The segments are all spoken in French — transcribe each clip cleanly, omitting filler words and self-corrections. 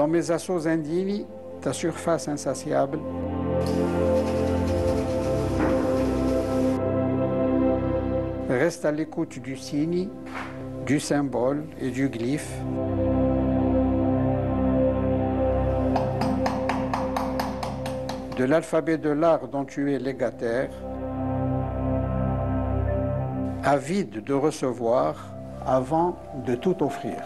Dans mes assauts indignes, ta surface insatiable. Reste à l'écoute du signe, du symbole et du glyphe. De l'alphabet de l'art dont tu es légataire, avide de recevoir avant de tout offrir.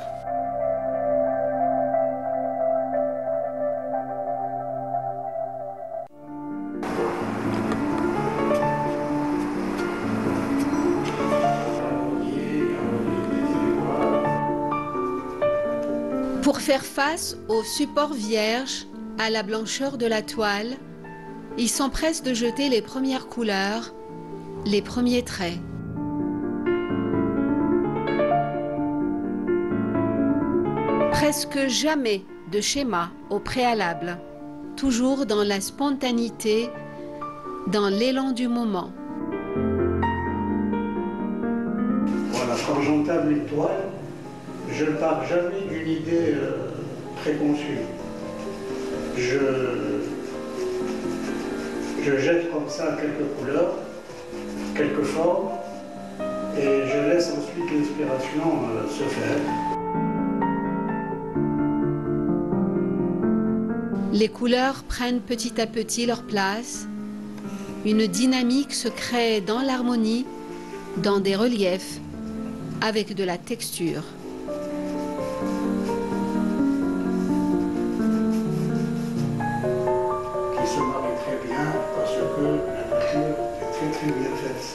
Pour faire face au support vierge, à la blancheur de la toile, il s'empresse de jeter les premières couleurs, les premiers traits. Presque jamais de schéma au préalable, toujours dans la spontanéité, dans l'élan du moment. Voilà, quand j'entame une toile, je ne pars jamais d'une idée préconçue. Je jette comme ça quelques couleurs, quelques formes, et je laisse ensuite l'inspiration se faire. Les couleurs prennent petit à petit leur place. Une dynamique se crée dans l'harmonie, dans des reliefs, avec de la texture. Qui se marie très bien parce que la nature est très bien faite.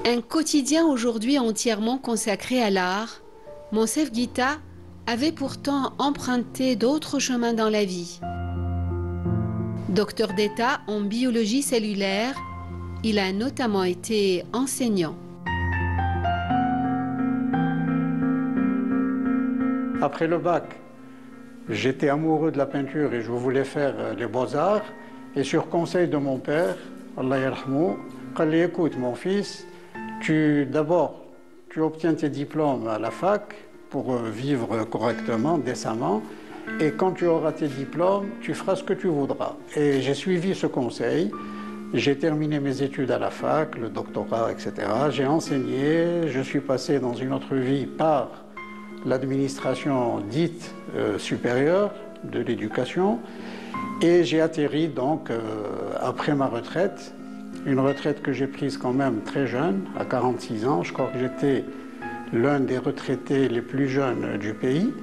Un quotidien aujourd'hui entièrement consacré à l'art, Monsef Guita avait pourtant emprunté d'autres chemins dans la vie. Docteur d'État en biologie cellulaire, il a notamment été enseignant. Après le bac, j'étais amoureux de la peinture et je voulais faire les beaux-arts. Et sur conseil de mon père, Allah yarhamou, il m'a dit, écoute mon fils, d'abord tu obtiens tes diplômes à la fac pour vivre correctement, décemment. Et quand tu auras tes diplômes, tu feras ce que tu voudras. Et j'ai suivi ce conseil. J'ai terminé mes études à la fac, le doctorat, etc. J'ai enseigné. Je suis passé dans une autre vie par l'administration dite supérieure de l'éducation. Et j'ai atterri donc, après ma retraite, une retraite que j'ai prise quand même très jeune, à 46 ans. Je crois que j'étais l'un des retraités les plus jeunes du pays,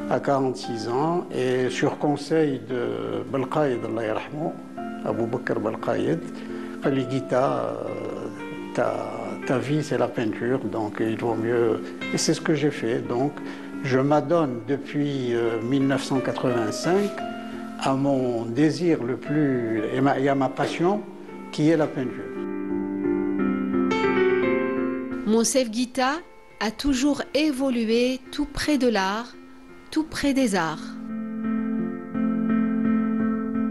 à 46 ans, et sur conseil de Belqaïd, Allah yarhamou, Abou Bakr Belqaïd, Ali Guita, ta vie c'est la peinture, donc il vaut mieux. Et c'est ce que j'ai fait. Donc je m'adonne depuis 1985 à mon désir le plus et à ma passion qui est la peinture. Monsef Guita a toujours évolué tout près de l'art, tout près des arts.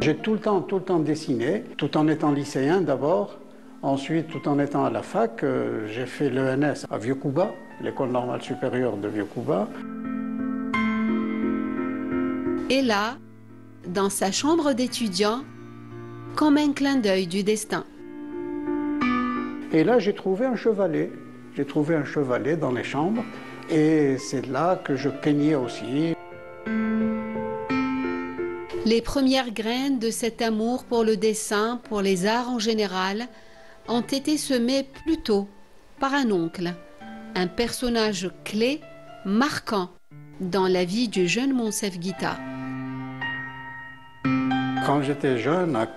J'ai tout le temps dessiné, tout en étant lycéen d'abord, ensuite tout en étant à la fac. J'ai fait l'ENS à Vieux-Cuba, l'école normale supérieure de Vieux-Cuba. Et là, dans sa chambre d'étudiant, comme un clin d'œil du destin. Et là, j'ai trouvé un chevalet. J'ai trouvé un chevalet dans les chambres. Et c'est là que je peignais aussi. Les premières graines de cet amour pour le dessin, pour les arts en général, ont été semées plus tôt par un oncle, un personnage clé, marquant dans la vie du jeune Monsef Guita. Quand j'étais jeune, à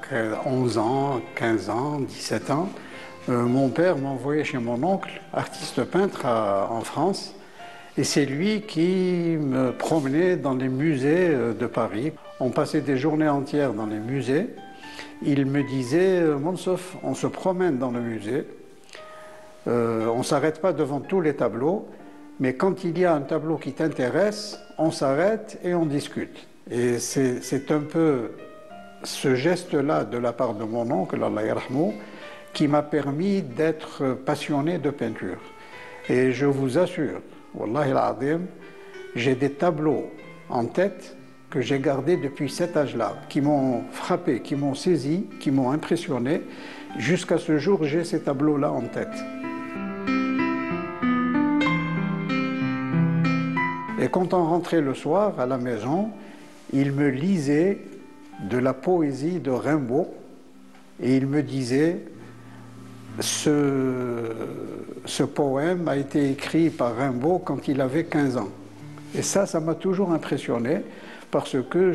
11 ans, 15 ans, 17 ans, mon père m'envoyait chez mon oncle, artiste peintre en France. Et c'est lui qui me promenait dans les musées de Paris. On passait des journées entières dans les musées. Il me disait, Monsef, on se promène dans le musée, on ne s'arrête pas devant tous les tableaux, mais quand il y a un tableau qui t'intéresse, on s'arrête et on discute. Et c'est un peu ce geste-là de la part de mon oncle, Allah yarhamou, qui m'a permis d'être passionné de peinture. Et je vous assure, Wallahi al-Azim, j'ai des tableaux en tête que j'ai gardées depuis cet âge-là, qui m'ont frappé, qui m'ont saisi, qui m'ont impressionné. Jusqu'à ce jour, j'ai ces tableaux-là en tête. Et quand on rentrait le soir à la maison, il me lisait de la poésie de Rimbaud et il me disait ce poème a été écrit par Rimbaud quand il avait 15 ans. Et ça m'a toujours impressionné parce que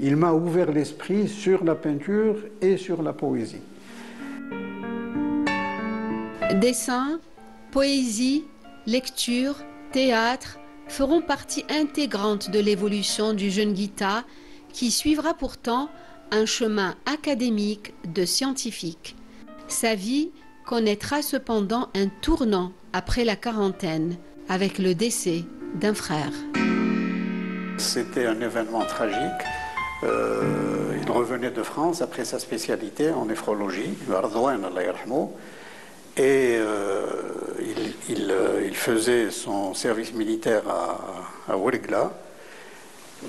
il m'a ouvert l'esprit sur la peinture et sur la poésie. Dessin, poésie, lecture, théâtre feront partie intégrante de l'évolution du jeune Guitta qui suivra pourtant un chemin académique de scientifique. Sa vie connaîtra cependant un tournant après la quarantaine avec le décès d'un frère. C'était un événement tragique. Il revenait de France après sa spécialité en néphrologie, et il faisait son service militaire à Ouargla.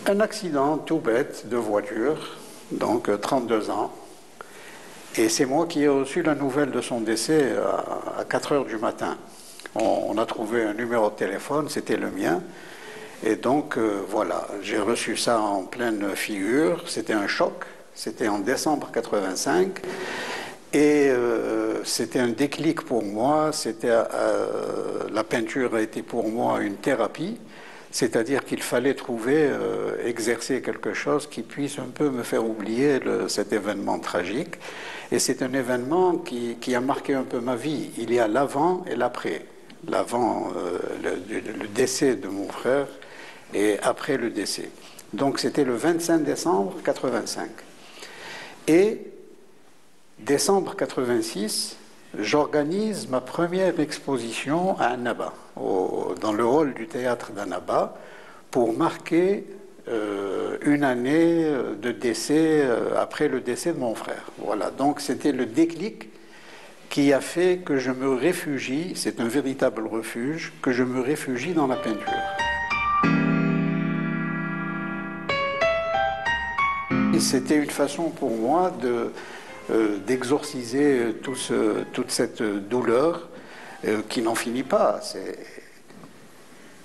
Un accident tout bête de voiture, donc 32 ans. Et c'est moi qui ai reçu la nouvelle de son décès à 4 heures du matin. On a trouvé un numéro de téléphone, c'était le mien. Et donc voilà, j'ai reçu ça en pleine figure. C'était un choc, c'était en décembre 85. Et c'était un déclic pour moi, la peinture a été pour moi une thérapie, c'est-à-dire qu'il fallait trouver, exercer quelque chose qui puisse un peu me faire oublier cet événement tragique. Et c'est un événement qui a marqué un peu ma vie. Il y a l'avant et l'après. L'avant, le décès de mon frère, et après le décès. Donc c'était le 25 décembre 85. Et décembre 86, j'organise ma première exposition à Annaba, dans le hall du théâtre d'Annaba, pour marquer une année de décès après le décès de mon frère. Voilà, donc c'était le déclic qui a fait que je me réfugie, c'est un véritable refuge, que je me réfugie dans la peinture. C'était une façon pour moi d'exorciser toute cette douleur qui n'en finit pas.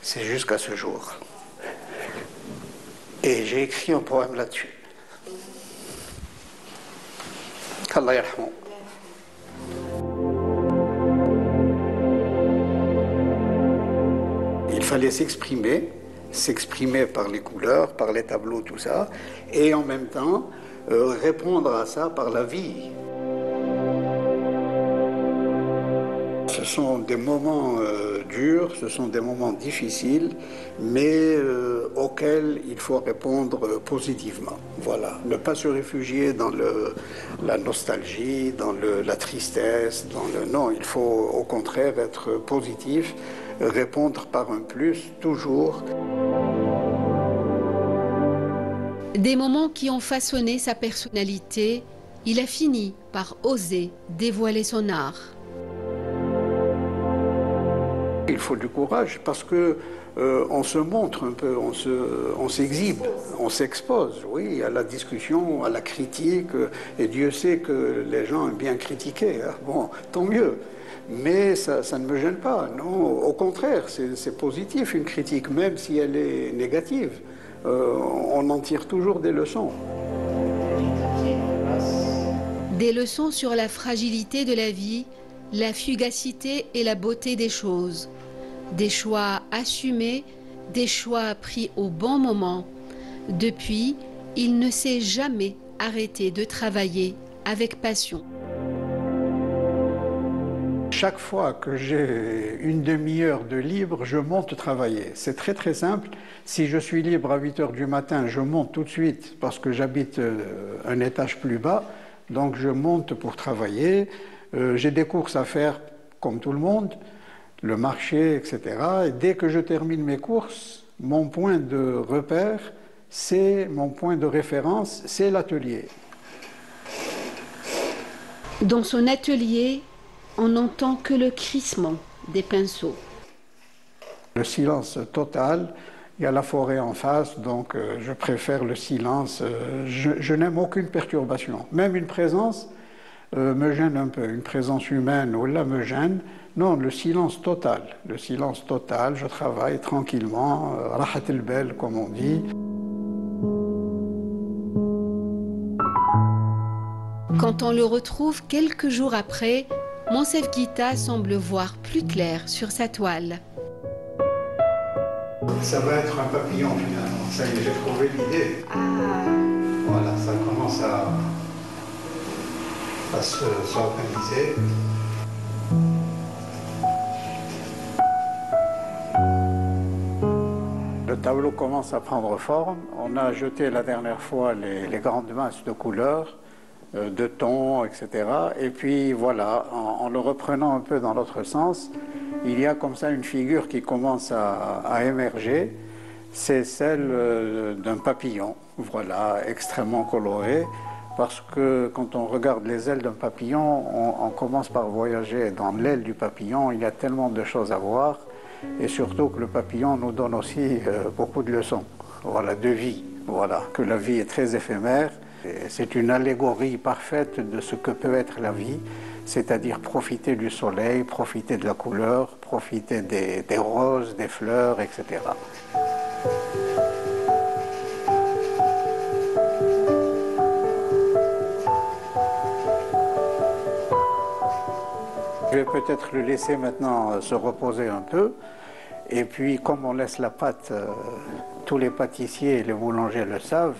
C'est jusqu'à ce jour. Et j'ai écrit un poème là-dessus. qu'Allah yarhamou. Il fallait s'exprimer par les couleurs, par les tableaux, tout ça, et en même temps répondre à ça par la vie. Ce sont des moments durs, ce sont des moments difficiles, mais auxquels il faut répondre positivement. Voilà, ne pas se réfugier dans la nostalgie, dans la tristesse, non, il faut au contraire être positif, répondre par un plus, toujours. Des moments qui ont façonné sa personnalité, il a fini par oser dévoiler son art. Il faut du courage parce que on se montre un peu, on s'exhibe, on s'expose, oui, à la discussion, à la critique, et Dieu sait que les gens aiment bien critiquer, hein. Bon, tant mieux, mais ça ne me gêne pas, non, au contraire, c'est positif une critique, même si elle est négative, on en tire toujours des leçons. Des leçons sur la fragilité de la vie, la fugacité et la beauté des choses. Des choix assumés, des choix pris au bon moment. Depuis, il ne s'est jamais arrêté de travailler avec passion. Chaque fois que j'ai une demi-heure de libre, je monte travailler. C'est très très simple. Si je suis libre à 8 h du matin, je monte tout de suite parce que j'habite un étage plus bas. Donc je monte pour travailler. J'ai des courses à faire comme tout le monde, le marché, etc. Et dès que je termine mes courses, mon point de repère, c'est mon point de référence, c'est l'atelier. Dans son atelier, on n'entend que le crissement des pinceaux. Le silence total, Il y a la forêt en face, donc je préfère le silence. Je n'aime aucune perturbation. Même une présence me gêne un peu. Une présence humaine ou là me gêne. Non, le silence total. Le silence total, je travaille tranquillement, rahat el-bal comme on dit. Quand on le retrouve quelques jours après, Monsef Guita semble voir plus clair sur sa toile. Ça va être un papillon finalement. Ça y est, j'ai trouvé l'idée. Voilà, ça commence à s'organiser. Le tableau commence à prendre forme. On a jeté la dernière fois les grandes masses de couleurs, de tons, etc. Et puis voilà, en le reprenant un peu dans l'autre sens, il y a comme ça une figure qui commence à émerger. C'est celle d'un papillon, voilà, extrêmement coloré. Parce que quand on regarde les ailes d'un papillon, on commence par voyager dans l'aile du papillon. Il y a tellement de choses à voir. Et surtout que le papillon nous donne aussi beaucoup de leçons, voilà, de vie. Voilà, que la vie est très éphémère. C'est une allégorie parfaite de ce que peut être la vie, c'est-à-dire profiter du soleil, profiter de la couleur, profiter des roses, des fleurs, etc. Je vais peut-être le laisser maintenant se reposer un peu. Et puis, comme on laisse la pâte, tous les pâtissiers et les boulangers le savent,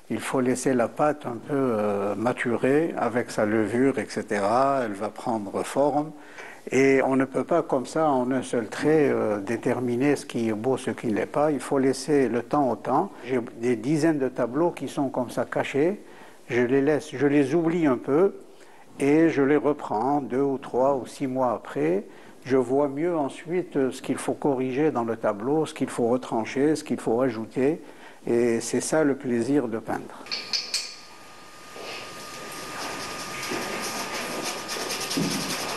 il faut laisser la pâte un peu maturer avec sa levure, etc. Elle va prendre forme. Et on ne peut pas, comme ça, en un seul trait, déterminer ce qui est beau, ce qui ne l'est pas. Il faut laisser le temps au temps. J'ai des dizaines de tableaux qui sont comme ça cachés. Je les laisse, je les oublie un peu. Et je les reprends 2 ou 3 ou 6 mois après. Je vois mieux ensuite ce qu'il faut corriger dans le tableau, ce qu'il faut retrancher, ce qu'il faut ajouter. Et c'est ça le plaisir de peindre.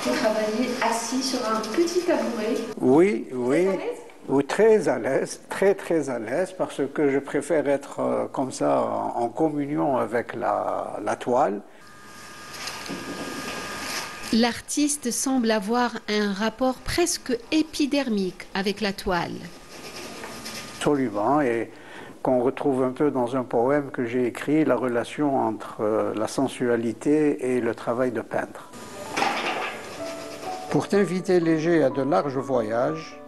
Vous travaillez assis sur un petit tabouret? Oui, oui. Ou très à l'aise, très à l'aise, parce que je préfère être comme ça en communion avec la toile. L'artiste semble avoir un rapport presque épidermique avec la toile. Absolument, et qu'on retrouve un peu dans un poème que j'ai écrit, la relation entre la sensualité et le travail de peintre. Pour t'inviter léger à de larges voyages,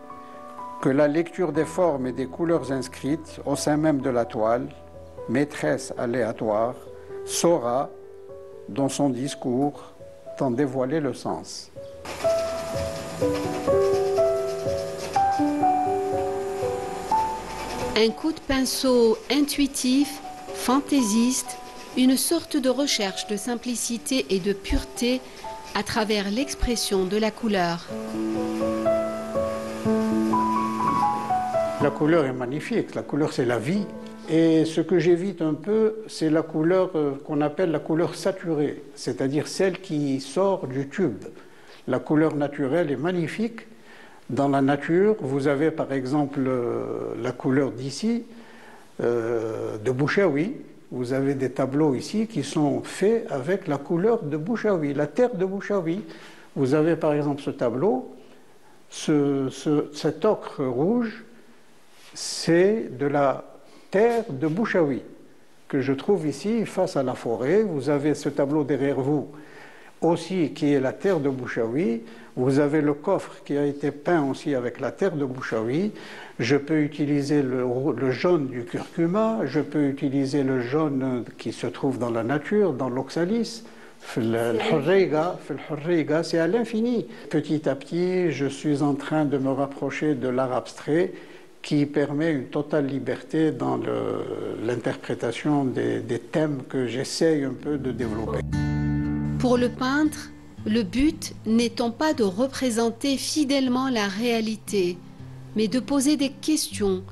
que la lecture des formes et des couleurs inscrites au sein même de la toile, maîtresse aléatoire, saura, dans son discours, t'en dévoiler le sens. Un coup de pinceau intuitif, fantaisiste, une sorte de recherche de simplicité et de pureté à travers l'expression de la couleur. La couleur est magnifique, la couleur c'est la vie. Et ce que j'évite un peu, c'est la couleur qu'on appelle la couleur saturée, c'est-à-dire celle qui sort du tube. La couleur naturelle est magnifique. Dans la nature, vous avez par exemple la couleur d'ici, de Bouchaoui. Vous avez des tableaux ici qui sont faits avec la couleur de Bouchaoui, la terre de Bouchaoui. Vous avez par exemple ce tableau, cet ocre rouge, c'est de la terre de Bouchaoui, que je trouve ici face à la forêt. Vous avez ce tableau derrière vous aussi qui est la terre de Bouchaoui. Vous avez le coffre qui a été peint aussi avec la terre de Bouchaoui. Je peux utiliser le jaune du curcuma, je peux utiliser le jaune qui se trouve dans la nature, dans l'oxalis. C'est à l'infini. Petit à petit, je suis en train de me rapprocher de l'art abstrait qui permet une totale liberté dans l'interprétation des thèmes que j'essaye un peu de développer. Pour le peintre, le but n'étant pas de représenter fidèlement la réalité, mais de poser des questions,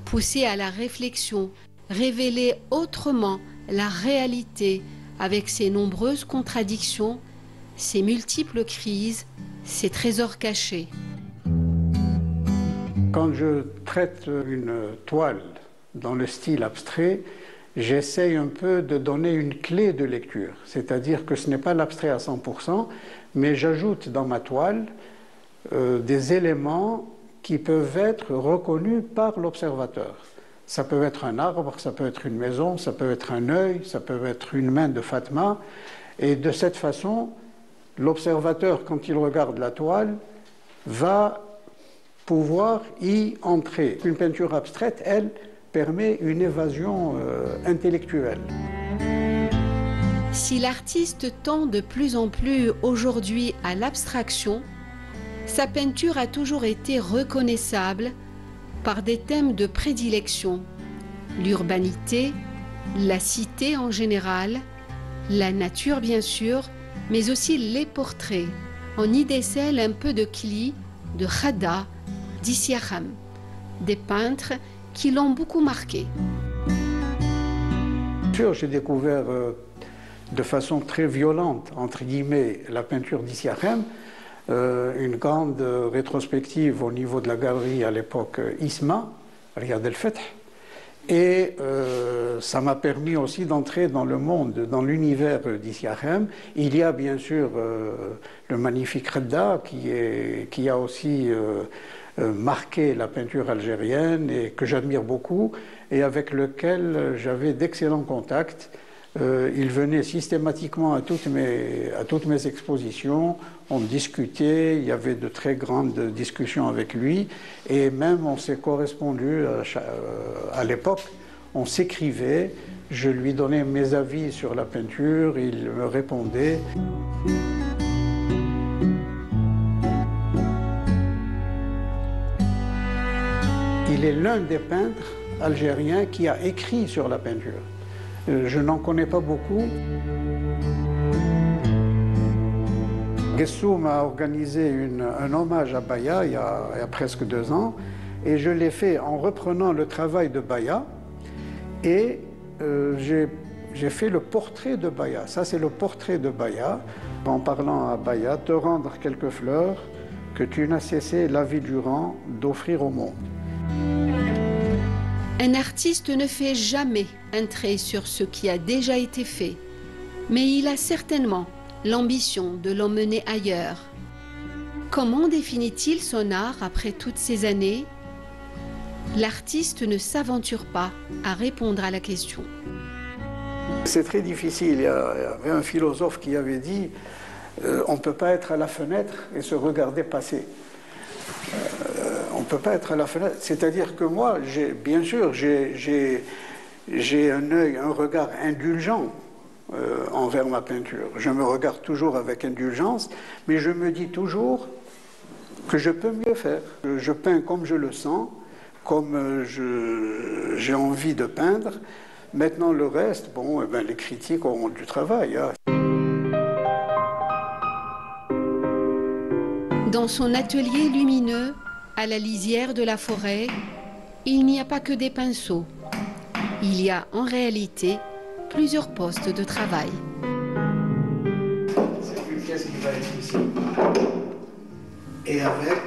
pousser à la réflexion, révéler autrement la réalité avec ses nombreuses contradictions, ses multiples crises, ses trésors cachés. Quand je traite une toile dans le style abstrait, j'essaye un peu de donner une clé de lecture. C'est-à-dire que ce n'est pas l'abstrait à 100%, mais j'ajoute dans ma toile des éléments qui peuvent être reconnus par l'observateur. Ça peut être un arbre, ça peut être une maison, ça peut être un œil, ça peut être une main de Fatma. Et de cette façon, l'observateur, quand il regarde la toile, va pouvoir y entrer. Une peinture abstraite, elle, permet une évasion intellectuelle. Si l'artiste tend de plus en plus aujourd'hui à l'abstraction, sa peinture a toujours été reconnaissable par des thèmes de prédilection, l'urbanité, la cité en général, la nature bien sûr, mais aussi les portraits. On y décèle un peu de Kli, de Khada, d'Issiakham, des peintres qui l'ont beaucoup marqué. J'ai découvert de façon très violente, entre guillemets, la peinture d'Issiakham, une grande rétrospective au niveau de la galerie à l'époque ISMA, Riyad el-Fath, et ça m'a permis aussi d'entrer dans le monde, dans l'univers d'Issiakham. Il y a bien sûr le magnifique Khada qui a aussi marqué la peinture algérienne et que j'admire beaucoup et avec lequel j'avais d'excellents contacts. Il venait systématiquement à toutes mes expositions, on discutait, il y avait de très grandes discussions avec lui et même on s'est correspondu à l'époque, on s'écrivait, je lui donnais mes avis sur la peinture, il me répondait. Il est l'un des peintres algériens qui a écrit sur la peinture. Je n'en connais pas beaucoup. Guessoum a organisé un hommage à Baya il y a presque 2 ans et je l'ai fait en reprenant le travail de Baya et j'ai fait le portrait de Baya. Ça, c'est le portrait de Baya. En parlant à Baya, te rendre quelques fleurs que tu n'as cessé la vie durant d'offrir au monde. Un artiste ne fait jamais un trait sur ce qui a déjà été fait, mais il a certainement l'ambition de l'emmener ailleurs. Comment définit-il son art après toutes ces années? L'artiste ne s'aventure pas à répondre à la question. C'est très difficile. Il y avait un philosophe qui avait dit on ne peut pas être à la fenêtre et se regarder passer. On ne peut pas être à la fenêtre. C'est-à-dire que moi, bien sûr, j'ai un œil, un regard indulgent envers ma peinture. Je me regarde toujours avec indulgence, mais je me dis toujours que je peux mieux faire. Je peins comme je le sens, comme j'ai envie de peindre. Maintenant, le reste, bon, eh ben, les critiques auront du travail. Hein. Dans son atelier lumineux, à la lisière de la forêt, il n'y a pas que des pinceaux. Il y a en réalité plusieurs postes de travail. C'est une pièce qui va être ici. Et avec,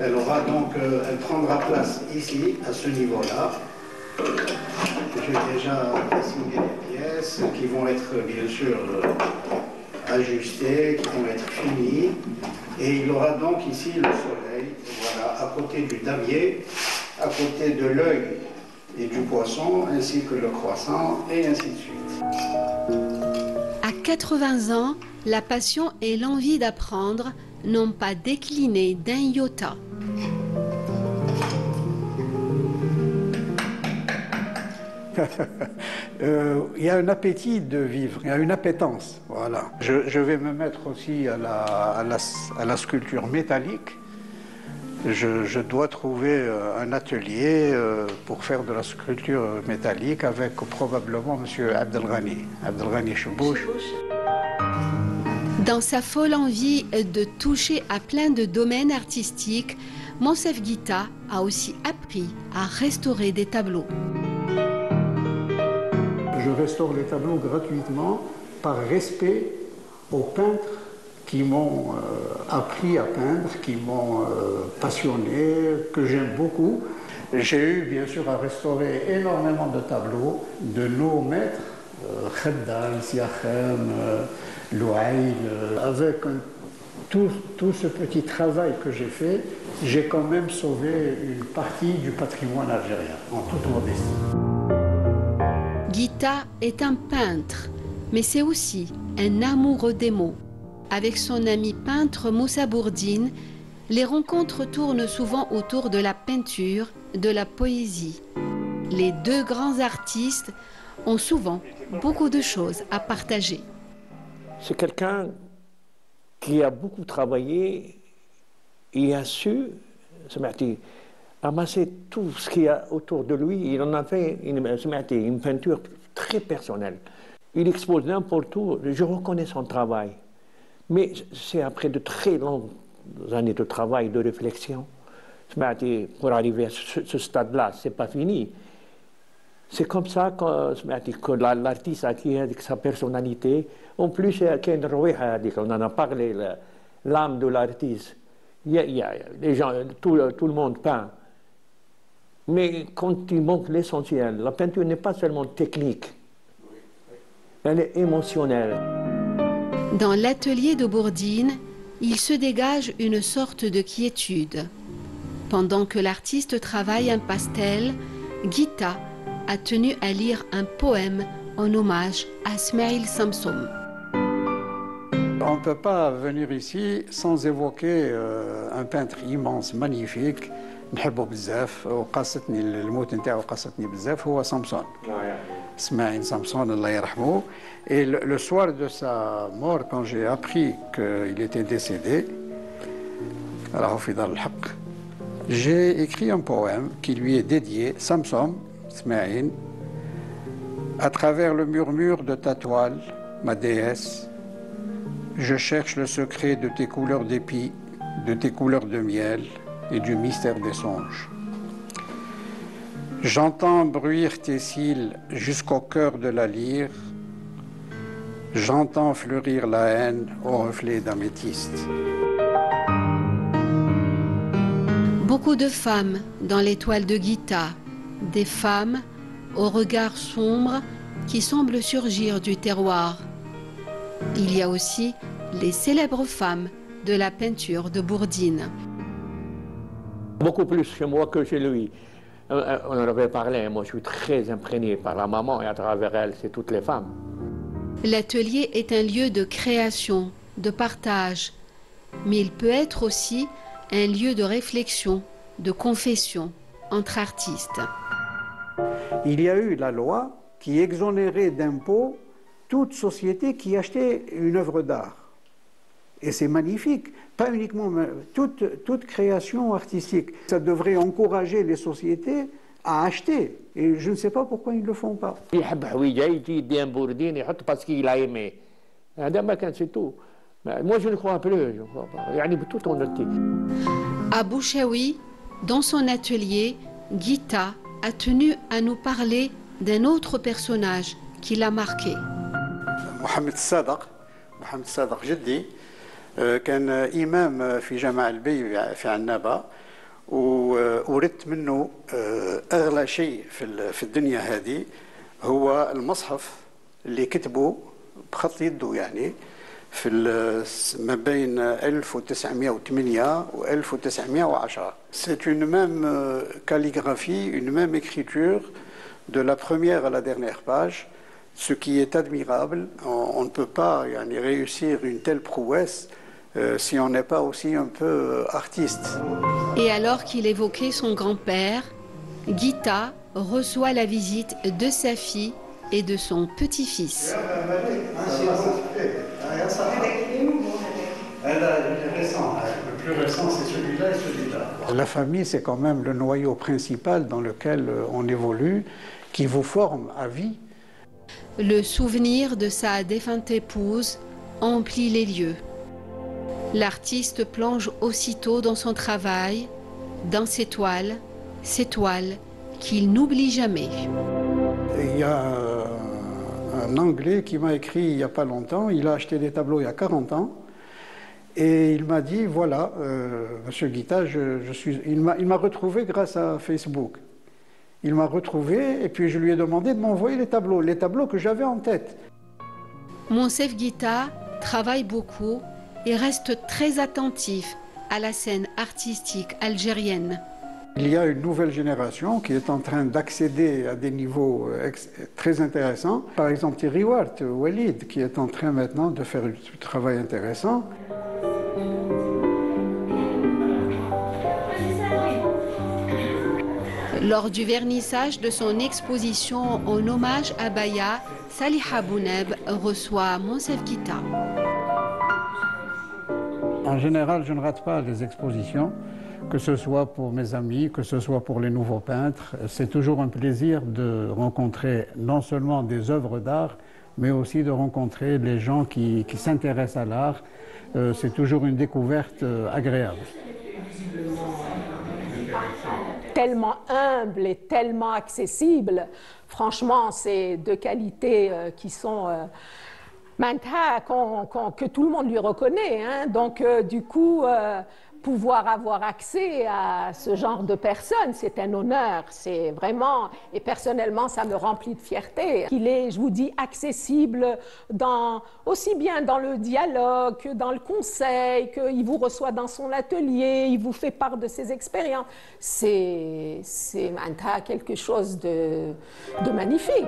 elle aura donc, elle prendra place ici, à ce niveau-là. J'ai déjà dessiné les pièces qui vont être bien sûr ajustées, qui vont être finies. Et il aura donc ici le soleil, voilà, à côté du damier, à côté de l'œil et du poisson, ainsi que le croissant, et ainsi de suite. À 80 ans, la passion et l'envie d'apprendre n'ont pas décliné d'un iota. Il y a un appétit de vivre, il y a une appétence, voilà. Je vais me mettre aussi à la sculpture métallique. Je dois trouver un atelier pour faire de la sculpture métallique avec probablement M. Abdelghani Chebouch. Dans sa folle envie de toucher à plein de domaines artistiques, Monsef Guita a aussi appris à restaurer des tableaux. Je restaure les tableaux gratuitement par respect aux peintres qui m'ont appris à peindre, qui m'ont passionné, que j'aime beaucoup. J'ai eu bien sûr à restaurer énormément de tableaux de nos maîtres, Khaddam, Siakhem, Louaïl. Avec tout ce petit travail que j'ai fait, j'ai quand même sauvé une partie du patrimoine algérien, en toute modestie. Guitta est un peintre, mais c'est aussi un amoureux des mots. Avec son ami peintre Moussa Bourdine, les rencontres tournent souvent autour de la peinture, de la poésie. Les deux grands artistes ont souvent beaucoup de choses à partager. C'est quelqu'un qui a beaucoup travaillé et a su amasser tout ce qu'il y a autour de lui. Il en a fait une peinture très personnelle. Il expose n'importe où. Je reconnais son travail. Mais c'est après de très longues années de travail, de réflexion. Pour arriver à ce stade-là, ce n'est pas fini. C'est comme ça que l'artiste acquiert avec sa personnalité. En plus, on en a parlé, l'âme de l'artiste. Les gens, tout le monde peint. Mais quand il manque l'essentiel, la peinture n'est pas seulement technique, elle est émotionnelle. Dans l'atelier de Bourdine, il se dégage une sorte de quiétude. Pendant que l'artiste travaille un pastel, Guitta a tenu à lire un poème en hommage à Smaïl Samsom. On ne peut pas venir ici sans évoquer un peintre immense, magnifique, نحبه بزاف وقاستني الموت نتاعو قاستني بزاف هو سامسون. Smaïl Samson, Allah yarhamou. Et le soir de sa mort, quand j'ai appris qu'il était décédé, j'ai écrit un poème qui lui est dédié, Samson, Smaïl, à travers le murmure de ta toile, ma déesse, je cherche le secret de tes couleurs d'épis, de tes couleurs de miel et du mystère des songes. J'entends bruire tes cils jusqu'au cœur de la lyre. J'entends fleurir la haine au reflet d'améthyste. Beaucoup de femmes dans l'étoile de Guitta, des femmes au regard sombre qui semblent surgir du terroir. Il y a aussi les célèbres femmes de la peinture de Bourdine. Beaucoup plus chez moi que chez lui. On en avait parlé, moi je suis très imprégné par la maman et à travers elle, c'est toutes les femmes. L'atelier est un lieu de création, de partage, mais il peut être aussi un lieu de réflexion, de confession entre artistes. Il y a eu la loi qui exonérait d'impôts toute société qui achetait une œuvre d'art. Et c'est magnifique, pas uniquement toute création artistique. Ça devrait encourager les sociétés à acheter. Et je ne sais pas pourquoi ils ne le font pas. Parce qu'il a aimé. C'est tout. Moi, je ne crois plus. Je crois pas. Tout honnêteté. À Bouchaoui, dans son atelier, Guitta a tenu à nous parler d'un autre personnage qui l'a marqué. Mohamed Sadaq جدي كان إمام في جامع البي في عنابة وردت منه أغلى شيء في الدنيا هذه هو المصحف اللي كتبه بخط يده يعني في ما بين 1908 و 1910. C'est une même calligraphie, une même écriture de la première à la dernière page. Ce qui est admirable, on ne peut pas réussir une telle prouesse si on n'est pas aussi un peu artiste. Et alors qu'il évoquait son grand-père, Guitta reçoit la visite de sa fille et de son petit-fils. Le plus récent, c'est celui-là et celui-là. La famille, c'est quand même le noyau principal dans lequel on évolue, qui vous forme à vie. Le souvenir de sa défunte épouse emplit les lieux. L'artiste plonge aussitôt dans son travail, dans ces toiles qu'il n'oublie jamais. Il y a un Anglais qui m'a écrit il n'y a pas longtemps, il a acheté des tableaux il y a 40 ans, Et il m'a dit, voilà, Monsieur Guita, il m'a retrouvé grâce à Facebook. Il m'a retrouvé et puis je lui ai demandé de m'envoyer les tableaux que j'avais en tête. Monsef Guita travaille beaucoup et reste très attentif à la scène artistique algérienne. Il y a une nouvelle génération qui est en train d'accéder à des niveaux très intéressants. Par exemple, Thierry Wart, Walid, qui est en train maintenant de faire du travail intéressant. Lors du vernissage de son exposition en hommage à Baya, Saliha Bouneb reçoit Monsef Guita. En général, je ne rate pas les expositions, que ce soit pour mes amis, que ce soit pour les nouveaux peintres. C'est toujours un plaisir de rencontrer non seulement des œuvres d'art, mais aussi de rencontrer les gens qui s'intéressent à l'art. C'est toujours une découverte agréable. Tellement humble et tellement accessible. Franchement, c'est deux qualités qui sont que tout le monde lui reconnaît. Hein. Donc, du coup, pouvoir avoir accès à ce genre de personnes, c'est un honneur. C'est vraiment, et personnellement, ça me remplit de fierté. Il est, je vous dis, accessible aussi bien dans le dialogue que dans le conseil, qu'il vous reçoit dans son atelier, il vous fait part de ses expériences. C'est quelque chose de magnifique.